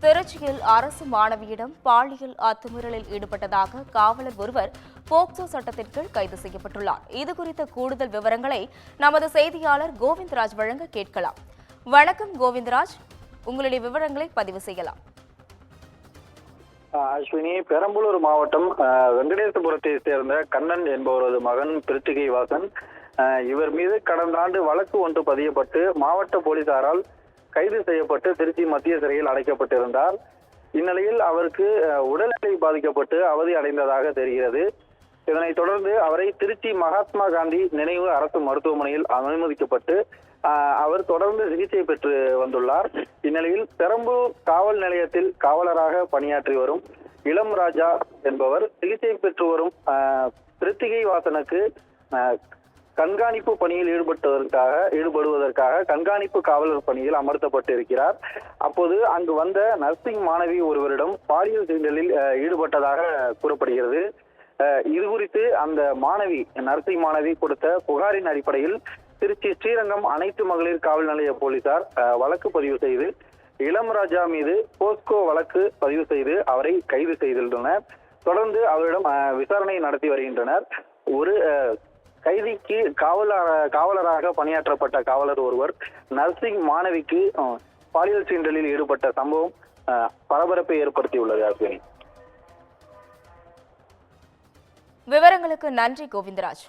திருச்சியில் அரசு மாணவியிடம் பாலியல் அத்துமீறலில் ஈடுபட்டதாக காவலர் ஒருவர் போக்சோ சட்டத்தின் கீழ் கைது செய்யப்பட்டுள்ளார். இதுகுறித்த கூடுதல் விவரங்களை நமது செய்தியாளர் கோவிந்தராஜ் வழங்க கேட்கலாம். வணக்கம் கோவிந்தராஜ், உங்களுடைய விவரங்களை பதிவு செய்யலாம். அஸ்வினி, பெரம்பலூர் மாவட்டம் வெங்கடேசபுரத்தை சேர்ந்த கண்ணன் என்பவரது மகன் பிருத்திகை வாசன். இவர் மீது கடந்த ஆண்டு வழக்கு ஒன்று பதியப்பட்டு மாவட்ட போலீசாரால் கைது செய்யப்பட்டு திருச்சி மத்திய சிறையில் அடைக்கப்பட்டிருந்தார். இந்நிலையில் அவருக்கு உடல்நிலை பாதிக்கப்பட்டு அவதி அடைந்ததாக தெரிகிறது. இதனைத் தொடர்ந்து அவரை திருச்சி மகாத்மா காந்தி நினைவு அரசு மருத்துவமனையில் அனுமதிக்கப்பட்டு அவர் தொடர்ந்து சிகிச்சை பெற்று வந்துள்ளார். இந்நிலையில் பெரம்பலூர் காவல் நிலையத்தில் காவலராக பணியாற்றி வரும் இளம் ராஜா என்பவர் சிகிச்சை பெற்று வரும் பிருத்திகை வாசனுக்கு கண்காணிப்பு பணியில் ஈடுபடுவதற்காக கண்காணிப்பு காவலர் பணியில் அமர்த்தப்பட்டு இருக்கிறார். அப்போது அங்கு வந்த நர்சிங் மாணவி ஒருவரிடம் பாலியல் சீண்டலில் ஈடுபட்டதாக கூறப்படுகிறது. இது குறித்து அந்த நர்சிங் மாணவி கொடுத்த புகாரின் அடிப்படையில் திருச்சி ஸ்ரீரங்கம் அனைத்து மகளிர் காவல் நிலைய போலீசார் வழக்கு பதிவு செய்து இளம் ராஜா மீது போஸ்கோ வழக்கு பதிவு செய்து அவரை கைது செய்துள்ளனர். தொடர்ந்து அவரிடம் விசாரணை நடத்தி வருகின்றனர். ஒரு கைதிக்கு காவலராக பணியாற்றப்பட்ட காவலர் ஒருவர் நர்சிங் மாணவிக்கு பாலியல் சீண்டலில் ஈடுபட்ட சம்பவம் பரபரப்பை ஏற்படுத்தியுள்ளது. அஸ்வினி, விவரங்களுக்கு நன்றி கோவிந்தராஜ்.